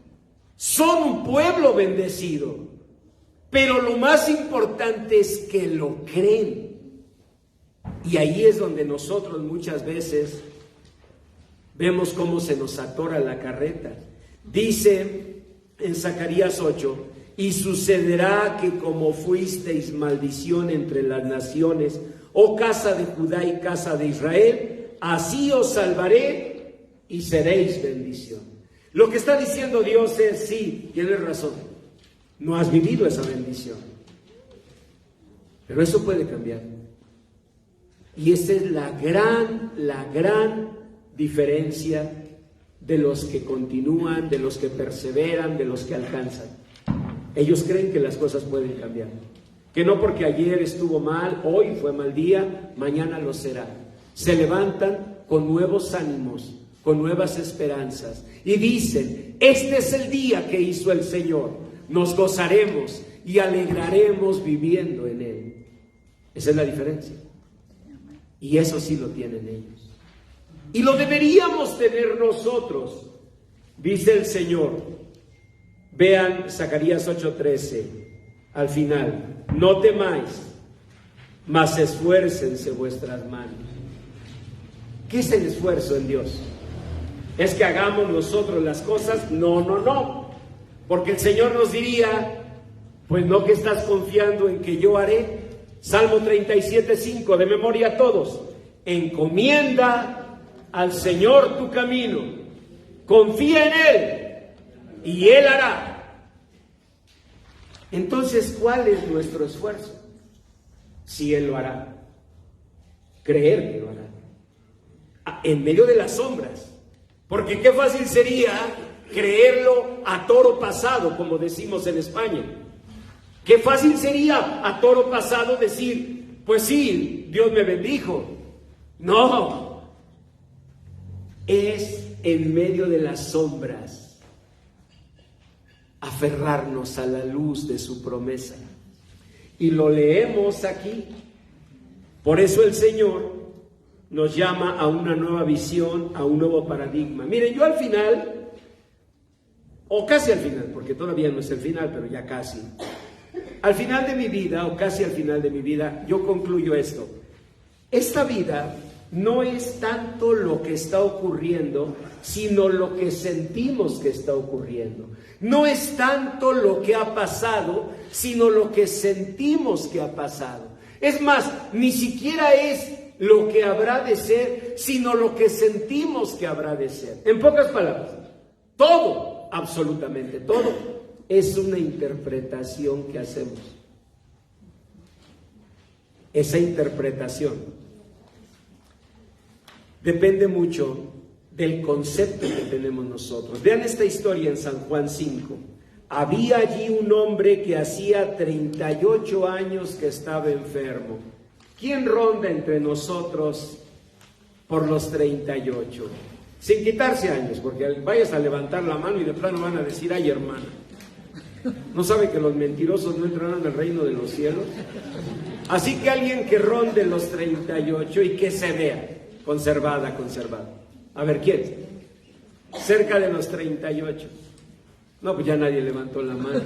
son un pueblo bendecido, pero lo más importante es que lo creen. Y ahí es donde nosotros muchas veces vemos cómo se nos atora la carreta. Dice en Zacarías 8, y sucederá que como fuisteis maldición entre las naciones, oh casa de Judá y casa de Israel, así os salvaré y seréis bendición. Lo que está diciendo Dios es, sí, tienes razón, no has vivido esa bendición, pero eso puede cambiar. Y esa es la gran diferencia de los que continúan, de los que perseveran, de los que alcanzan. Ellos creen que las cosas pueden cambiar, que no porque ayer estuvo mal, hoy fue mal día, mañana lo será. Se levantan con nuevos ánimos, con nuevas esperanzas y dicen, este es el día que hizo el Señor, nos gozaremos y alegraremos viviendo en Él. Esa es la diferencia. Y eso sí lo tienen ellos. Y lo deberíamos tener nosotros, dice el Señor. Vean Zacarías 8:13, al final, no temáis, mas esfuércense vuestras manos. ¿Qué es el esfuerzo en Dios? ¿Es que hagamos nosotros las cosas? No, porque el Señor nos diría, pues no que estás confiando en que yo haré. Salmo 37:5, de memoria todos, encomienda al Señor tu camino, confía en Él y Él hará. Entonces, ¿cuál es nuestro esfuerzo? Si Él lo hará, creer que lo hará, en medio de las sombras, porque qué fácil sería creerlo a toro pasado, como decimos en España. Qué fácil sería a toro pasado decir, pues sí, Dios me bendijo. No, es en medio de las sombras aferrarnos a la luz de su promesa. Y lo leemos aquí. Por eso el Señor nos llama a una nueva visión, a un nuevo paradigma. Miren, yo al final, o casi al final, porque todavía no es el final, pero ya casi. Al final de mi vida, o casi al final de mi vida, yo concluyo esto. Esta vida no es tanto lo que está ocurriendo, sino lo que sentimos que está ocurriendo. No es tanto lo que ha pasado, sino lo que sentimos que ha pasado. Es más, ni siquiera es lo que habrá de ser, sino lo que sentimos que habrá de ser. En pocas palabras, todo, absolutamente todo, es una interpretación que hacemos. Esa interpretación depende mucho del concepto que tenemos nosotros. Vean esta historia en San Juan 5. Había allí un hombre que hacía 38 años que estaba enfermo. ¿Quién ronda entre nosotros por los 38? Sin quitarse años, porque vayas a levantar la mano y de plano van a decir, ay hermana, ¿no sabe que los mentirosos no entrarán al reino de los cielos? Así que alguien que ronde los 38 y que se vea conservada. A ver, ¿quién? Cerca de los 38. No, pues ya nadie levantó la mano.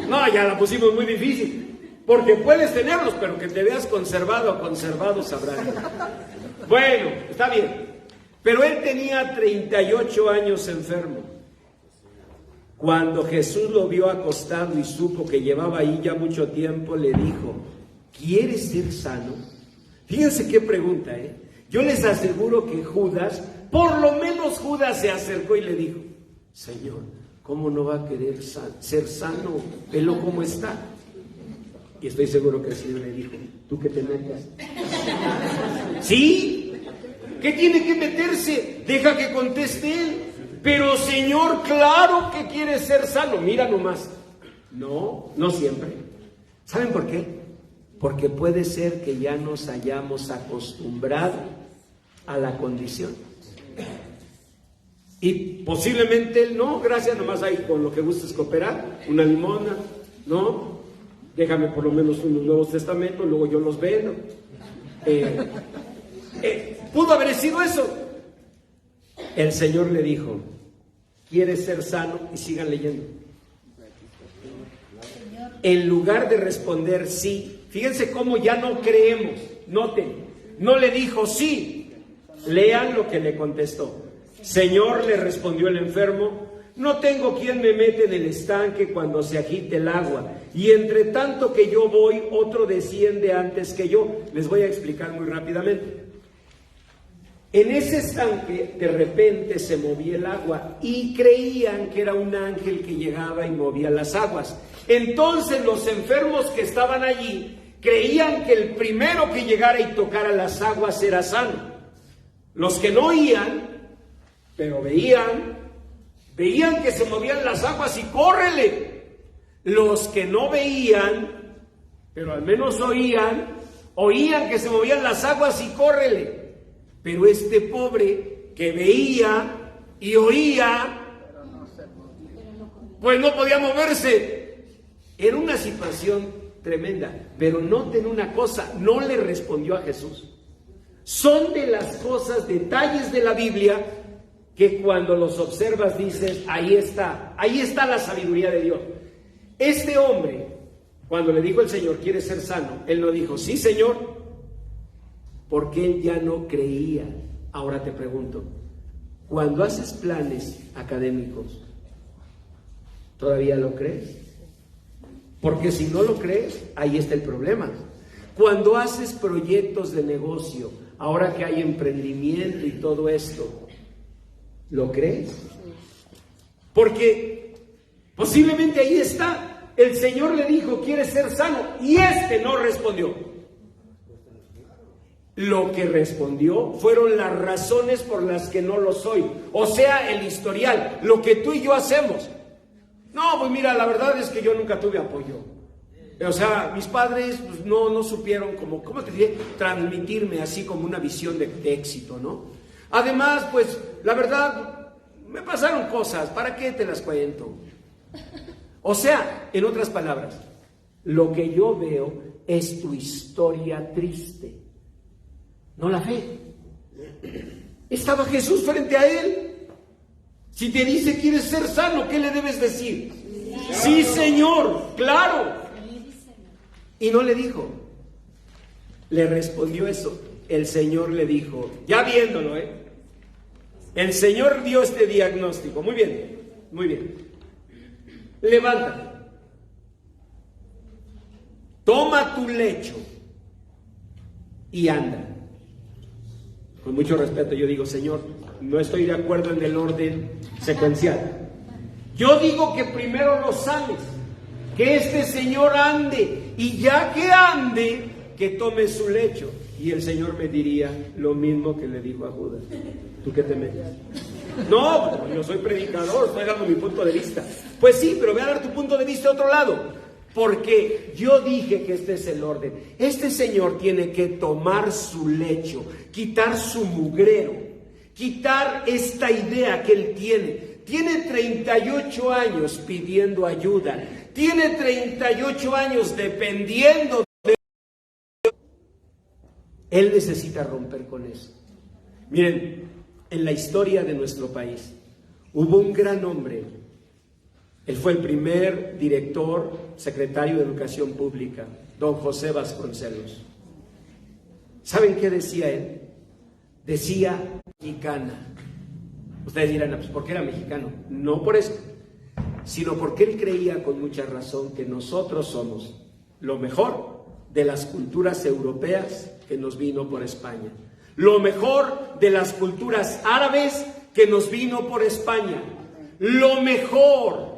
No, ya la pusimos muy difícil. Porque puedes tenerlos, pero que te veas conservado o conservado sabrán. Bueno, está bien. Pero él tenía 38 años enfermo. Cuando Jesús lo vio acostado y supo que llevaba ahí ya mucho tiempo, le dijo: ¿quieres ser sano? Fíjense qué pregunta, ¿eh? Yo les aseguro que Judas, por lo menos Judas se acercó y le dijo: Señor, ¿cómo no va a querer ser sano? Velo cómo está. Y estoy seguro que el Señor le dijo: ¿tú qué te metes? ¿Sí? ¿Qué tiene que meterse? Deja que conteste él. Pero Señor, claro que quiere ser sano. Mira nomás. No, no siempre. ¿Saben por qué? Porque puede ser que ya nos hayamos acostumbrado a la condición. Y posiblemente él no, gracias, nomás ahí con lo que gustes cooperar, una limona, ¿no? Déjame por lo menos unos Nuevos Testamentos, luego yo los vendo. Pudo haber sido eso. El Señor le dijo: ¿quieres ser sano? Y sigan leyendo. En lugar de responder sí, fíjense cómo ya no creemos. Noten, no le dijo sí. Lean lo que le contestó. Señor, le respondió el enfermo, no tengo quien me mete en el estanque cuando se agite el agua, y entre tanto que yo voy, otro desciende antes que yo. Les voy a explicar muy rápidamente. En ese estanque de repente se movía el agua y creían que era un ángel que llegaba y movía las aguas. Entonces los enfermos que estaban allí creían que el primero que llegara y tocara las aguas era sano. Los que no oían, pero veían que se movían las aguas y ¡córrele! Los que no veían, pero al menos oían que se movían las aguas y ¡córrele! Pero este pobre que veía y oía, pues no podía moverse. Era una situación tremenda. Pero noten una cosa, no le respondió a Jesús. Son de las cosas, detalles de la Biblia, que cuando los observas dices: ahí está la sabiduría de Dios. Este hombre, cuando le dijo el Señor: ¿quiere ser sano? Él no dijo: sí, Señor, porque él ya no creía. Ahora te pregunto, cuando haces planes académicos, ¿todavía lo crees? Porque si no lo crees, ahí está el problema. Cuando haces proyectos de negocio, ahora que hay emprendimiento y todo esto, ¿lo crees? Porque posiblemente ahí está. El Señor le dijo: ¿quieres ser sano? Y este no respondió. Lo que respondió fueron las razones por las que no lo soy. O sea, el historial, lo que tú y yo hacemos. No, pues mira, la verdad es que yo nunca tuve apoyo. O sea, mis padres pues, no supieron ¿cómo te diré? Transmitirme así como una visión de éxito, ¿no? Además, pues, la verdad, me pasaron cosas, ¿para qué te las cuento? O sea, en otras palabras, lo que yo veo es tu historia triste, no la fe. Estaba Jesús frente a él. Si te dice: ¿quieres ser sano? ¿Qué le debes decir? Sí, Señor, claro. Y no le dijo. Le respondió eso. El Señor le dijo, ya viéndolo, el Señor dio este diagnóstico. Muy bien, muy bien. Levántate. Toma tu lecho y anda. Con mucho respeto yo digo: Señor, no estoy de acuerdo en el orden secuencial. Yo digo que primero lo sanes, que este señor ande, y ya que ande, que tome su lecho. Y el Señor me diría lo mismo que le dijo a Judas: ¿tú qué te metes? No, yo soy predicador, estoy dando mi punto de vista. Pues sí, pero ve a dar tu punto de vista a otro lado. Porque yo dije que este es el orden. Este señor tiene que tomar su lecho, quitar su mugrero, quitar esta idea que él tiene. Tiene 38 años pidiendo ayuda. Tiene 38 años dependiendo de... Él necesita romper con eso. Miren, en la historia de nuestro país hubo un gran hombre Él fue el primer director, secretario de Educación Pública, don José Vasconcelos. ¿Saben qué decía él? Decía mexicana. Ustedes dirán, pues ¿por qué era mexicano? No por eso, sino porque él creía con mucha razón que nosotros somos lo mejor de las culturas europeas que nos vino por España, lo mejor de las culturas árabes que nos vino por España, lo mejor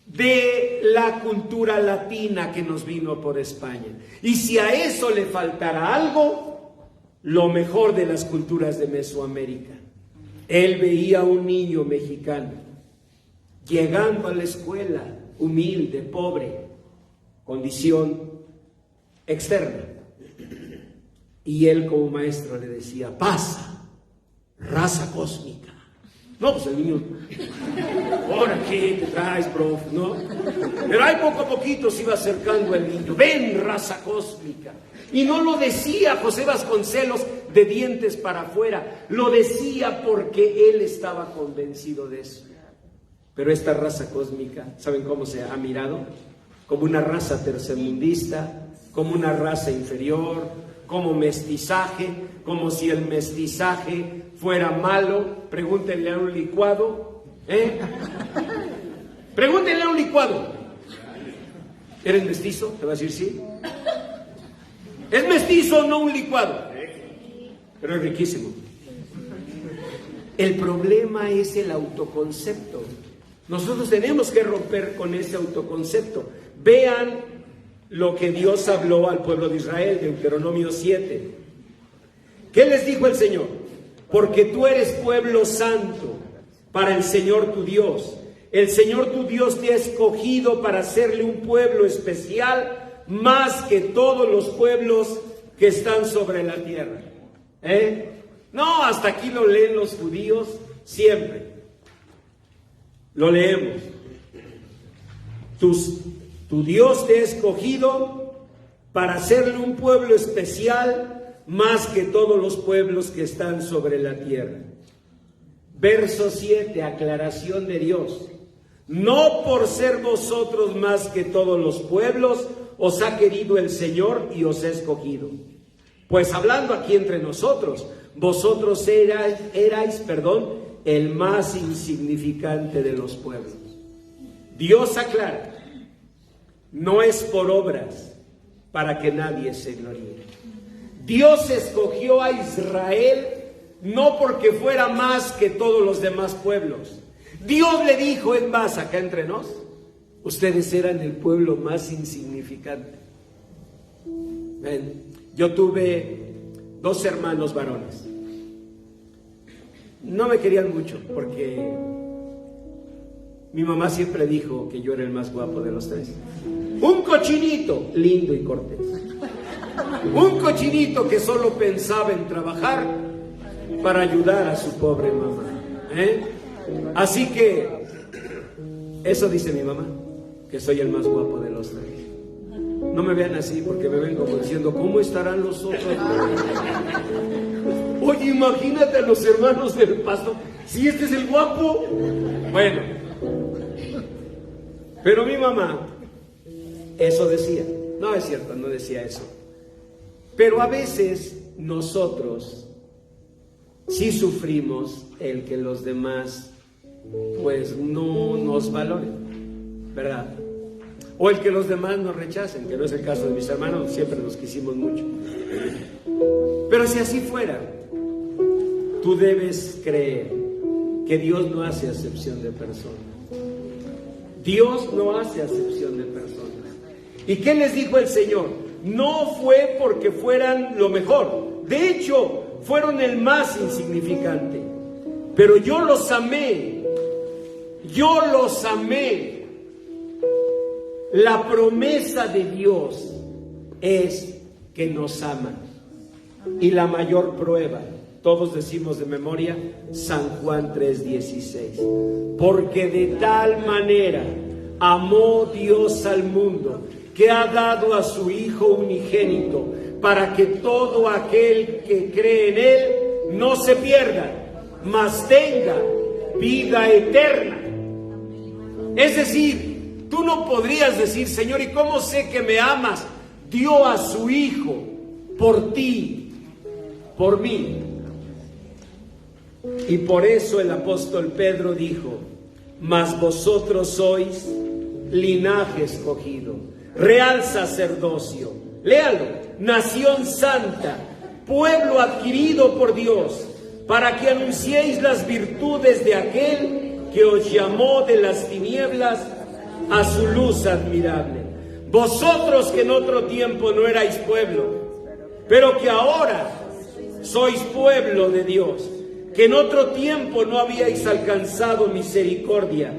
de la cultura latina que nos vino por España. Y si a eso le faltara algo, lo mejor de las culturas de Mesoamérica. Él veía a un niño mexicano llegando a la escuela, humilde, pobre, condición externa. Y él como maestro le decía, pasa, raza cósmica. No, pues el niño, por aquí te traes, prof, ¿no? Pero ahí poco a poquito se iba acercando el niño, ven, raza cósmica. Y no lo decía José Vasconcelos de dientes para afuera, lo decía porque él estaba convencido de eso. Pero esta raza cósmica, ¿saben cómo se ha mirado? Como una raza tercermundista, como una raza inferior, como mestizaje, como si el mestizaje fuera malo. Pregúntenle a un licuado, Pregúntenle a un licuado, ¿eres mestizo? Te va a decir sí. ¿Es mestizo o no un licuado? Pero es riquísimo. El problema es el autoconcepto. Nosotros tenemos que romper con ese autoconcepto. Vean lo que Dios habló al pueblo de Israel, Deuteronomio 7. ¿Qué les dijo el Señor? Porque tú eres pueblo santo para el Señor tu Dios. El Señor tu Dios te ha escogido para hacerle un pueblo especial, más que todos los pueblos que están sobre la tierra. No, hasta aquí lo leen los judíos siempre. Lo leemos. Tu Dios te ha escogido para hacerle un pueblo especial, más que todos los pueblos que están sobre la tierra. Verso 7, aclaración de Dios. No por ser vosotros más que todos los pueblos, os ha querido el Señor y os ha escogido. Pues hablando aquí entre nosotros, vosotros erais, el más insignificante de los pueblos. Dios aclara, no es por obras para que nadie se gloríe. Dios escogió a Israel no porque fuera más que todos los demás pueblos. Dios le dijo, en más acá entre nos, ustedes eran el pueblo más insignificante. Ven, yo tuve 2 hermanos varones. No me querían mucho porque mi mamá siempre dijo que yo era el más guapo de los 3. Un cochinito, lindo y cortés. Un cochinito que solo pensaba en trabajar para ayudar a su pobre mamá. Así que, eso dice mi mamá, que soy el más guapo de los 3. No me vean así porque me ven como diciendo, ¿cómo estarán los otros? Oye, imagínate a los hermanos del pastor, si este es el guapo. Bueno, pero mi mamá, eso decía. No es cierto, no decía eso. Pero a veces nosotros sí sufrimos el que los demás pues no nos valoren, ¿verdad? O el que los demás nos rechacen, que no es el caso de mis hermanos, siempre nos quisimos mucho. Pero si así fuera, tú debes creer que Dios no hace acepción de personas. Dios no hace acepción de personas. ¿Y qué les dijo el Señor? No fue porque fueran lo mejor. De hecho, fueron el más insignificante. Pero yo los amé. Yo los amé. La promesa de Dios es que nos aman. Y la mayor prueba, todos decimos de memoria, San Juan 3:16. Porque de tal manera amó Dios al mundo, que ha dado a su Hijo unigénito, para que todo aquel que cree en Él no se pierda, mas tenga vida eterna. Es decir, tú no podrías decir, Señor, ¿y cómo sé que me amas? Dio a su Hijo por ti, por mí. Y por eso el apóstol Pedro dijo: mas vosotros sois linaje escogido, real sacerdocio, léalo, nación santa, pueblo adquirido por Dios, para que anunciéis las virtudes de aquel que os llamó de las tinieblas a su luz admirable. Vosotros que en otro tiempo no erais pueblo, pero que ahora sois pueblo de Dios, que en otro tiempo no habíais alcanzado misericordia,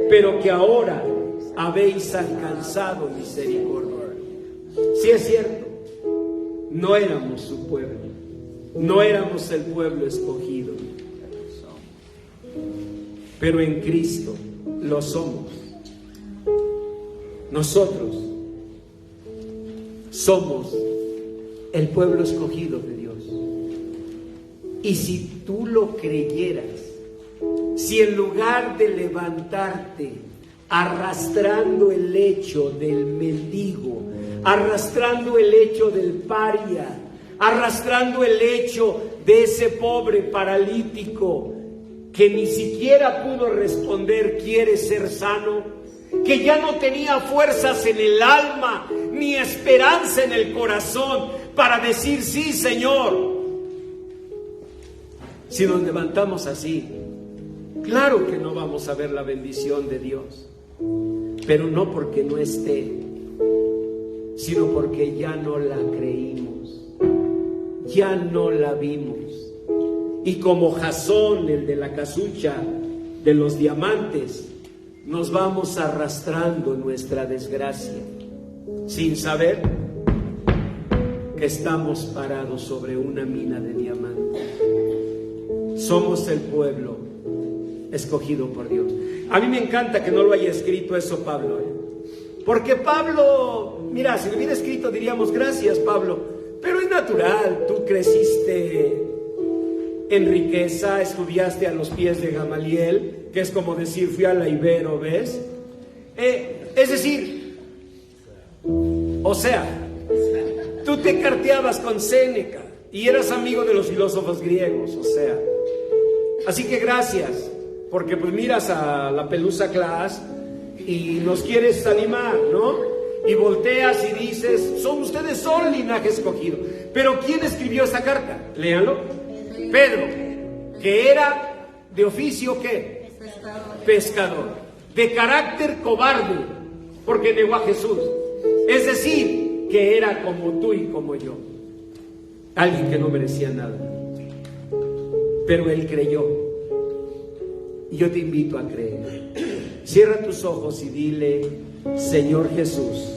pero que ahora habéis alcanzado misericordia. Sí es cierto, no éramos su pueblo, no éramos el pueblo escogido, pero en Cristo lo somos. Nosotros somos el pueblo escogido de Dios. Y si tú lo creyeras, si en lugar de levantarte arrastrando el lecho del mendigo, arrastrando el lecho del paria, arrastrando el lecho de ese pobre paralítico que ni siquiera pudo responder quiere ser sano, que ya no tenía fuerzas en el alma ni esperanza en el corazón para decir sí, Señor. Si nos levantamos así, claro que no vamos a ver la bendición de Dios, pero no porque no esté, sino porque ya no la creímos, ya no la vimos. Y como Jasón, el de la casucha de los diamantes, nos vamos arrastrando nuestra desgracia, sin saber que estamos parados sobre una mina de diamantes. Somos el pueblo escogido por Dios. A mí me encanta que no lo haya escrito eso Pablo, porque Pablo, mira, si lo hubiera escrito diríamos gracias Pablo, pero es natural, tú creciste en riqueza, estudiaste a los pies de Gamaliel, que es como decir fui a la Ibero, ¿ves? Es decir, o sea, tú te carteabas con Séneca y eras amigo de los filósofos griegos, o sea, así que gracias, porque pues miras a la Pelusa Class y nos quieres animar, ¿no? Y volteas y dices, ustedes son linaje escogido. Pero ¿quién escribió esta carta? Léanlo. Pedro, que era de oficio, ¿qué? Pescador. De carácter cobarde, porque negó a Jesús. Es decir, que era como tú y como yo. Alguien que no merecía nada. Pero él creyó. Y yo te invito a creer. Cierra tus ojos y dile: Señor Jesús,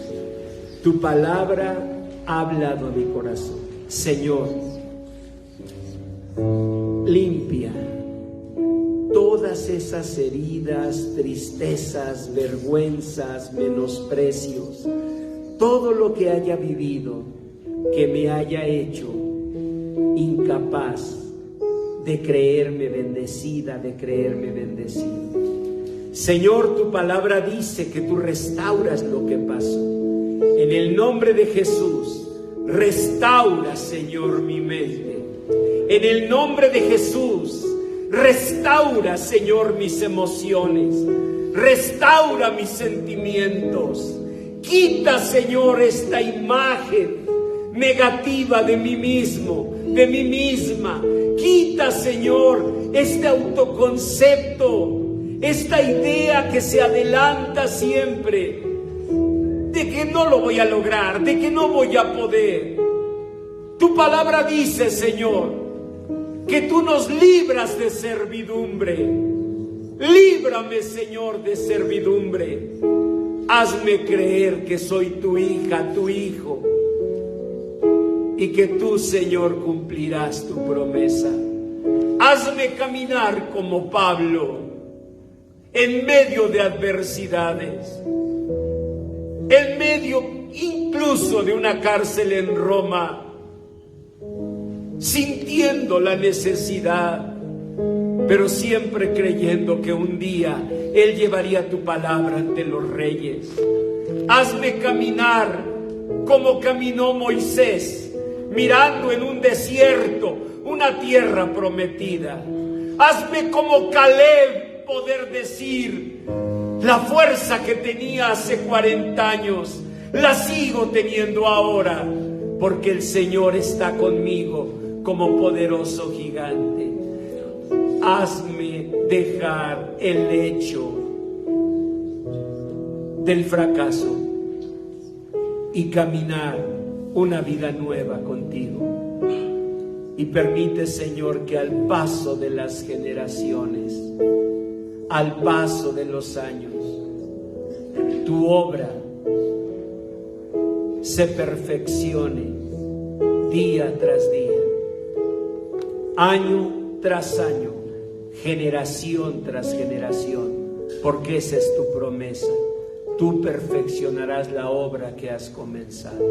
tu palabra ha hablado a mi corazón. Señor, limpia todas esas heridas, tristezas, vergüenzas, menosprecios, todo lo que haya vivido que me haya hecho incapaz de creerme bendecida, de creerme bendecido. Señor, tu palabra dice que tú restauras lo que pasó. En el nombre de Jesús, restaura, Señor, mi mente. En el nombre de Jesús, restaura, Señor, mis emociones. Restaura mis sentimientos. Quita, Señor, esta imagen negativa de mí mismo, de mí misma. Quita, Señor, este autoconcepto, esta idea que se adelanta siempre, de que no lo voy a lograr, de que no voy a poder. Tu palabra dice, Señor, que tú nos libras de servidumbre. Líbrame, Señor, de servidumbre. Hazme creer que soy tu hija, tu hijo, y que tú, Señor, cumplirás tu promesa. Hazme caminar como Pablo, en medio de adversidades, en medio incluso de una cárcel en Roma, sintiendo la necesidad pero siempre creyendo que un día Él llevaría tu palabra ante los reyes. Hazme caminar como caminó Moisés, mirando en un desierto una tierra prometida. Hazme como Caleb poder decir: la fuerza que tenía hace 40 años, la sigo teniendo ahora, porque el Señor está conmigo como poderoso gigante. Hazme dejar el lecho del fracaso y caminar una vida nueva contigo. Y permite, Señor, que al paso de las generaciones, al paso de los años, tu obra se perfeccione día tras día, año tras año, generación tras generación, porque esa es tu promesa. Tú perfeccionarás la obra que has comenzado.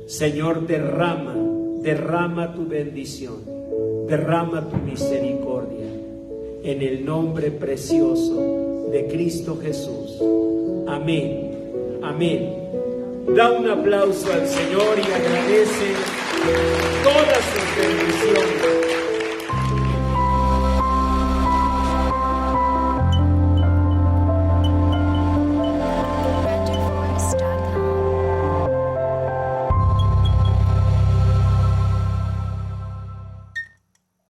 Señor, derrama tu bendición, derrama tu misericordia, en el nombre precioso de Cristo Jesús. Amén, amén. Da un aplauso al Señor y agradece todas sus bendiciones.